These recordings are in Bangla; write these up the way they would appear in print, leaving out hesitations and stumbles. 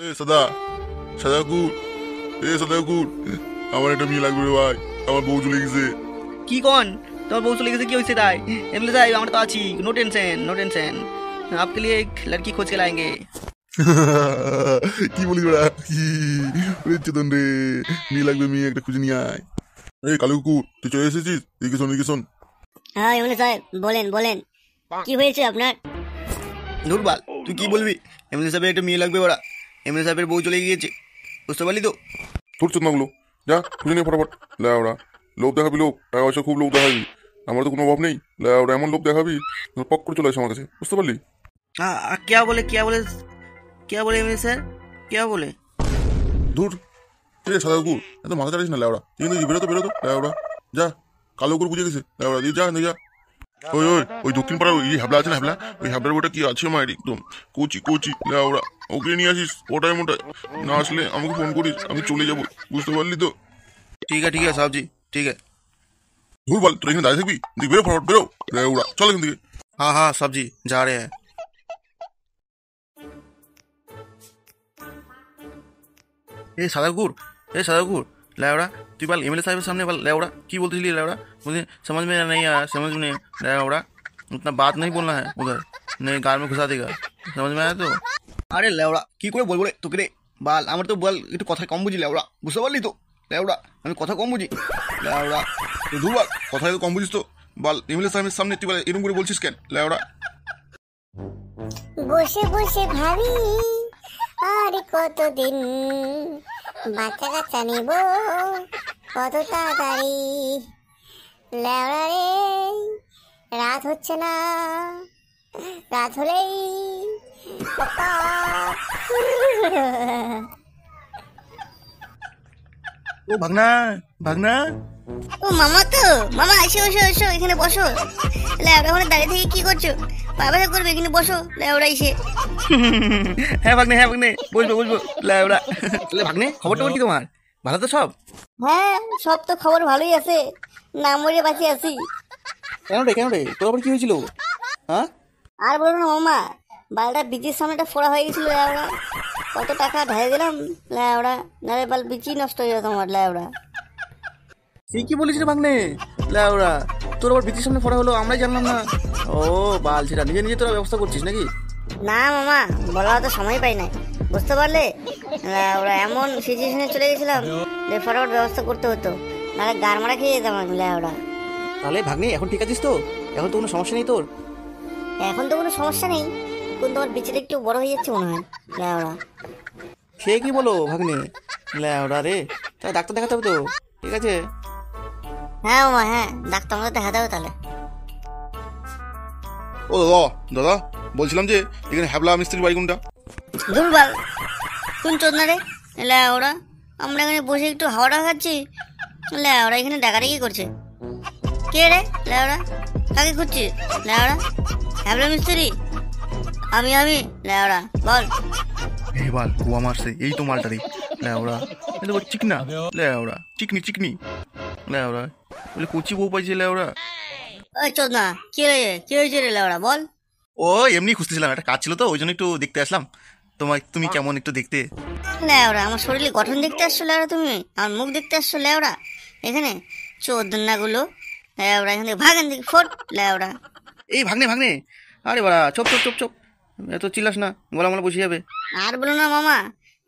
এ সাদা সাদা কুট, সাদা কুট, আমার একটা মেয়ে লাগবে রে ভাই, আমার বউ চলে গেছে। কি কোন তোমার বউ চলে গেছে? কি হয়েছে তাই? এমএলএ साहब আমরা তো আছি, नो टेंशन नो टेंशन, आपके लिए एक लड़की खोज के लाएंगे। কি বলিস ওরা? চেতন রে, মেয়ে লাগবে, মেয়ে একটা খুঁজে নিয়ে আয়। এই কালো কুকুর, তুই চলে এসেছিস? এদিকে শোন, এদিকে শোন। হ্যাঁ এমএলএ সাহেব বলেন বলেন, কি হয়েছে আপনার? নুরবাল তুই কি বলবি? এমএলএ সাহেবের একটা মেয়ে লাগবে, ওরা এমএলএ সাহেবের বউ চলে গিয়েছে, বুঝতে পারলি তো? তোর চেতনাগুলো যা খুঁজে নিয়ে ফটাফট। লে ওরা লোক দেখাবি, লোক টাকা পয়সা খুব লোক দেখাবি, আমার তো কোনো অভাব নেই। লে ওরা এমন লোক দেখাবি পক করে চলে আসে আমার কাছে, বুঝতে পারলি? क्या बोले क्या बोले क्या बोले एमएलए सर, क्या बोले? দূর রে সাদা কুকুর, এত মাথা চাড়িস না। লেওড়া কিন্তু বেরোতো বেরোতো, লেওড়া যা, কালো কুকুর বুঝে গেছে। লেওড়া দিয়ে যা না যা। ওই ওই ওই দক্ষিণ পাড়ার ওই হ্যাবলা আছে না, হ্যাবলা, ওই হ্যাবলার ওটা কি আছে মায়ের একদম কোচি কোচি। লেওড়া ওকে নিয়ে আসিস, ওটাই মোটাই। না আসলে আমাকে ফোন করিস, আমি চলে যাবো, বুঝতে পারলি তো? ठीक है साहब जी, ठीक है। ধুর বল, তোর এখানে দাঁড়িয়ে থাকবি? তুই বেরো ফটাফট, বেরো। লেওড়া চল এখান থেকে। हाँ हाँ साहब जी जा रहे हैं। ए सादाकुर, लावड़ा तू बाल एमएलए साहब के सामने बाल लावड़ा की बोलती थी? लावड़ा मुझे समझ में नहीं आया, समझ में नहीं लावड़ा, उतना बात नहीं बोलना है उधर, नहीं गाल में घुसा देगा, समझ में आया तो? আরে লেওড়া কি করে বলবো রে তোকে রে বাল, আমার তো বল একটু কথা কম বুঝি লেওড়া, বুঝতে পারলি তো? লেওড়া আমি কথা কম বুঝি লেওড়া, তুই দুবার কথা তো কম বুঝিস তো বাল। এমএলএ সাহেবের সামনে তুই বল এরকম করে বলছিস কেন লেওড়া? বসে বসে ভাবি আর কতদিন বাচ্চা কাচ্চা নিব, কত তাড়াতাড়ি। লেওড়া রে রাত হচ্ছে না, রাত হলেই ও ভাগনা ভাগনা, ও মামা তো মামা, এসো এসো এসো, এখানে বসো। লেওড়া ওখানে দাঁড়িয়ে থেকে কি করছো? পায়খানা করবে, এখানে বসো। লেওড়া এসে হ্যাঁ ভাগ্নে বলবো লেওড়া। তাহলে ভাগ্নে খবর টবর কি তোমার? ভালো তো সব? হ্যাঁ সব তো খবর ভালোই আছে, না মরে বাঁচে আছি। কেন রে তোর আবার কি হয়েছিল? হ্যাঁ আর বলো না মামা, বালটা বিচির সামনেটা ফোড়া হয়ে গেছিল। লেওড়া কত টাকা ঢেলে দিলাম, লেওড়া নারে বাল বিচি নষ্ট হয়ে যেত আমার। লেওড়া তুই কি বলিস রে ভাগ্নে? লেওড়া তোর আবার বিচির সামনে ফোড়া হলো, আমরাই জানলাম না। ও বাল, সেটা নিজে তোরা ব্যবস্থা করছিস নাকি? না মামা, বলা তো সময় পাই নাই, বুঝতে পারলে? লেওড়া এমন সিচুয়েশনে চলে গেছিলাম যে ফটাফট ব্যবস্থা করতে হতো, নাহলে গার মারা খেয়ে যেতাম আমি। লেওড়া তাহলে ভাগ্নে এখন ঠিক আছিস তো? এখন তো কোনো সমস্যা নেই তোর? এখন তো কোনো সমস্যা নেই, কিন্তু তোমার বিচিটা একটু বড় হয়ে যাচ্ছে মনে হয়। লেওড়া সে কি বলো ভাগ্নে? লেওড়া রে, তাহলে ডাক্তার দেখাতে হবে তো, ঠিক আছে? হ্যাঁ মামা, হ্যাঁ ডাক্তার আমাদের দেখাতে হবে তাহলে। ও দাদা বলছিলাম যে এখানে হ্যাবলা মিস্ত্রির বাড়ি কোনটা? দুর্বল কোন চোদনা রে? লেওড়া আমরা এখানে বসে একটু হাওয়াটা খাচ্ছি, লেওড়া এখানে ডাকাডাকি করছে। কে রে লেওড়া? কাকে খুঁজছিস লেওড়া? হ্যাবলা মিস্ত্রি? আমি লেওড়া বল। এই বাল কুয়া মারছে, এই তো মালটা রে লেওড়া, এটা বল চিকনা লেওড়া, চিকনি লেওড়া, বলে কুচি বউ পাইছে লেওড়া। ওই চোদনা কি হয়েছে রে লেওড়া বল। ও এমনি খুঁজতেছিলাম, একটা কাজ ছিল তো, ওই জন্য একটু দেখতে আসলাম তুমি কেমন একটু দেখতে। লেওড়া আমার শরীরে গঠন দেখতে আসছো লেওড়া? তুমি আমার মুখ দেখতে আসছো লেওড়া? এখানে চোদনাগুলো লেওড়া, এখান থেকে ভাগেন দিকে ফোট লেওড়া। এই ভাগ্নে, আরে বাড়া চপ এত চিল্লাস না, গলা মালা বসে যাবে। আর বলো না মামা,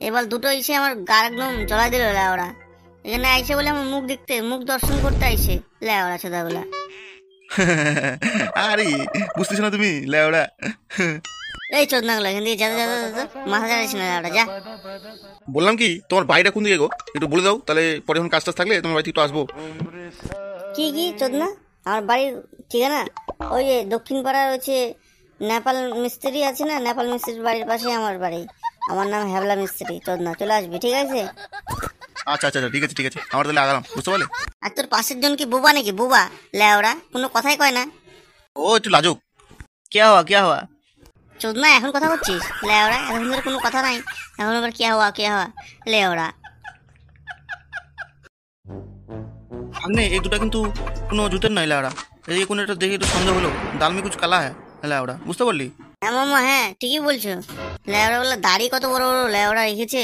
এবার দুটো এসে আমার গা একদম জ্বলাই দিল লেওড়া। এখানে আইসে বলে আমার মুখ দর্শন করতে আইসে লেওড়া ছোদাগুলা। আরে বুঝতেছ না তুমি লেওড়া? এই চোদনাগুলো এখান থেকে যা মাথা চালিস না লেওড়া, যা। বললাম কি তোমার বাড়িটা কোন দিকে গো, একটু বলে দাও, তাহলে পরে যখন কাজ থাকলে তোমার বাড়িতে একটু আসবো। কি চোদনা? আমার বাড়ির ঠিকানা ওই যে দক্ষিণ পাড়ার হচ্ছে নেপাল মিস্ত্রি আছে না, নেপাল মিস্ত্রির বাড়ির পাশে আমার বাড়ি। আমার নাম হ্যাবলা মিস্ত্রি। চোদনা চলে আসবি, ঠিক আছে? আচ্ছা ঠিক আছে, আমার তাহলে আগালাম, বুঝতে পারলে? আর তোর পাশের জন কি বোবা নাকি? বোবা লেওড়া, কোনো কথাই কয় না। ও একটু লাজুক। কে হওয়া চোদনা এখন কথা বলছিস লেওড়া? এখন ধরে কোনো কথা নাই, এখন আবার কে হওয়া লেওড়া। ভাগ্নে এই দুটা কিন্তু কোনো জুতের নয় লেওড়া, এই কোনো একটা দেখে একটু সন্দেহ হলো, দাল মে কুছ কালা হ্যাঁ লেওড়া, বুঝতে পারলি? হ্যাঁ মামা, হ্যাঁ ঠিকই বলছো। লেওড়া বলে দাড়ি কত বড় বড় লেওড়া রেখেছে,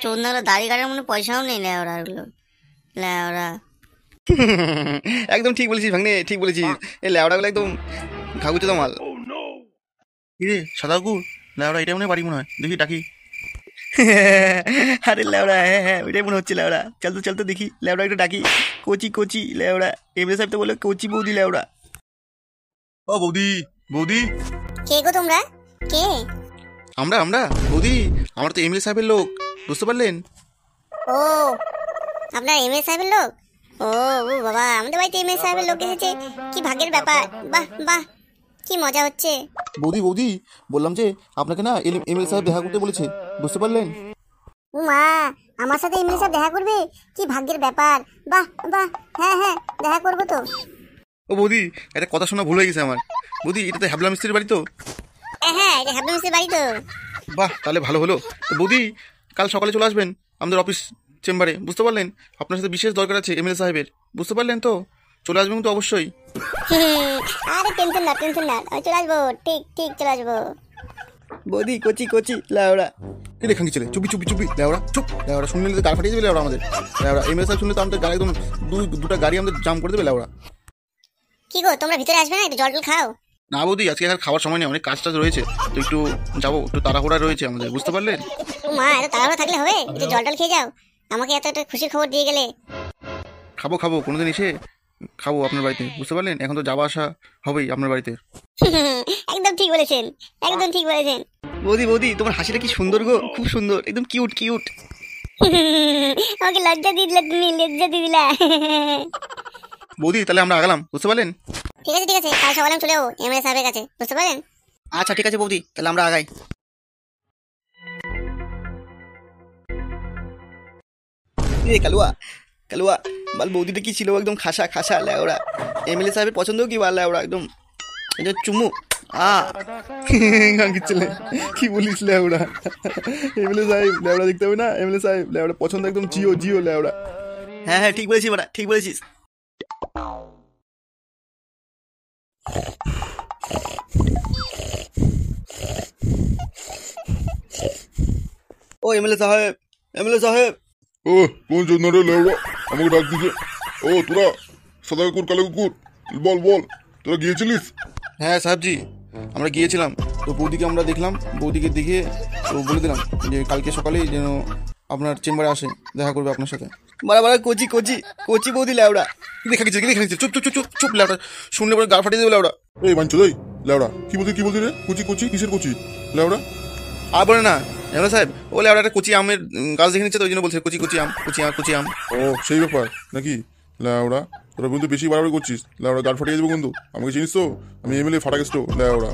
চোদনাগুলো দাড়ি কাটার মনে পয়সাও নেই লেওড়া গুলো লেওড়া। একদম ঠিক বলেছিস ভাগ্নে, ঠিক বলেছিস। এই ল্যাওড়াগুলো একদম ঘাগুচে মাল। কিরে সাদা কুকুর, ল্যাওড়া এটা মনে হয় বাড়ি মনে হয়, দেখি ডাকি। আরে ল্যাওড়া, হ্যাঁ হ্যাঁ ওইটাই মনে হচ্ছে ল্যাওড়া। চল তো দেখি ল্যাওড়া একটু ডাকি। কোচি ল্যাওড়া, এমএলএ সাহেব তো বলে কোচি বৌদি ল্যাওড়া। ও বৌদি, বৌদি। কে গো তোমরা? কে? আমরা বৌদি, আমরা তো এমএলএ সাহেবের লোক, বুঝতে পারলেন? ও, আপনার এমএলএ সাহেবের লোক? ও ও বাবা, আমাদের বাড়িতে এমএলএ সাহেবের লোক এসেছে, কি ভাগ্যের ব্যাপার। বাহ বাহ, কি মজা হচ্ছে। বৌদি বললাম যে আপনাকে না এমএলএ সাহেব দেখা করতে বলেছে, বুঝতে পারলেন? ও মা, আমার সাথে এমএলএ সাহেব দেখা করবে? কি ভাগ্যের ব্যাপার। বাহ বাহ, হ্যাঁ হ্যাঁ দেখা করবো তো। ও বৌদি, একটা কথা শোনা ভুল হয়ে গেছে আমার। বৌদি এটা তো হ্যাবলা মিস্ত্রির বাড়ি তো? হ্যাঁ, এটা হ্যাপি মিস্ত্রির বাড়ি তো। বাহ, তাহলে ভালো হলো। তো বৌদি কাল সকালে চলে আসবেন আমাদের অফিস চেম্বারে, বুঝতে পারলেন? আপনার সাথে বিশেষ দরকার আছে এমএলএ সাহেবের, বুঝতে পারলেন তো? চলে আসবেন তো অবশ্যই। আরে টেনশন না, আমি চলে আসবো, ঠিক ঠিক চলে আসবো। বৌদি কোচি ল্যাওড়া। কি দেখাঙ্গি ছেলে, চুপি ল্যাওড়া, চুপ ল্যাওড়া। শুনলে তো গাড়ি ফাটিয়ে দেবে ল্যাওড়া আমাদের। ল্যাওড়া এমএলএ সাহেব শুনলে তো আমাদের গাড়ি একদম দুটা গাড়ি আমাদের জাম করে দেবে ল্যাওড়া। কি গো, তোমরা ভিতরে আসবে না? একটু জল টল খাও। না বৌদি, আজকে আর খাওয়ার সময় নেই, অনেক কাজ টাজ রয়েছে, তো একটু যাবো, একটু তাড়াহুড়া রয়েছে আমাদের, বুঝতে পারলেন? ও মা, এত তাড়াহুড়ো থাকলে হবে? একটু জল টল খেয়ে যাও, আমাকে এত একটা খুশির খবর দিয়ে গেলে। খাবো কোনোদিন এসে খাবো আপনার বাড়িতে, বুঝতে পারলেন? এখন তো যাওয়া আসা হবেই আপনার বাড়িতে। একদম ঠিক বলেছেন, একদম ঠিক বলেছেন। বৌদি তোমার হাসিটা কি সুন্দর গো, খুব সুন্দর, একদম কিউট। আমাকে লজ্জা দিয়ে দিলে, তুমি লজ্জা দিয়ে দিলা। বৌদি তাহলে আমরা আগালাম, বুঝতে পারলেন? ঠিক আছে কাল সকালে আমি চলে যাবো এমএলএ সাহেবের কাছে, বুঝতে পারলেন? আচ্ছা ঠিক আছে বৌদি, তাহলে আমরা আগাই। এ কালুয়া বাল, বৌদিটা কি ছিল একদম খাসা ল্যাওড়া। এমএলএ সাহেবের পছন্দ কি বাল ল্যাওড়া, একদম এটা চুমু। গাঙ্গির ছেলে কি বলিস ল্যাওড়া, এমএলএ সাহেব ল্যাওড়া দেখতে হবে না, এমএলএ সাহেব ল্যাওড়া পছন্দ একদম জিও ল্যাওড়া। হ্যাঁ ঠিক বলেছিস বাড়া, ঠিক বলেছিস। ও এমএলএ সাহেব। ও কোন জন্য রে লেওড়া আমাকে ডাক দিছে? ও তোরা সাদা কুকুর কালো কুকুর, বল তোরা গিয়েছিলিস? হ্যাঁ সাহেবজি, আমরা গিয়েছিলাম, তো বৌদিকে আমরা দেখলাম, বৌদিকে দেখে তো বলে দিলাম যে কালকে সকালেই যেন আপনার চেম্বারে আসে, দেখা করবে আপনার সাথে। বারা কোচি বৌদি ল্যাওড়া। দেখা গেছে চুপ ল্যাওড়া, শুনলে পরে গা ফাটিয়ে দেবে ল্যাওড়া। এই বাঞ্চো দেই লেওড়া, কি বলছি রে? কুচি কিসের কুচি লেওড়া? আর বলে না এমএলএ সাহেব, ও ল্যাওড়া একটা কচি আমের গাছ দেখে নিচ্ছে, তো ওই জন্য বলছে কচি আম। ও সেই ব্যাপার নাকি লেওড়া? তোরা কিন্তু বেশি বাড়াবাড়ি করছিস লেওড়া, গাড় ফাটিয়ে দেবো কিন্তু। আমাকে চিনিস তো, আমি এমএলএ ফাটাকেষ্ট লেওড়া।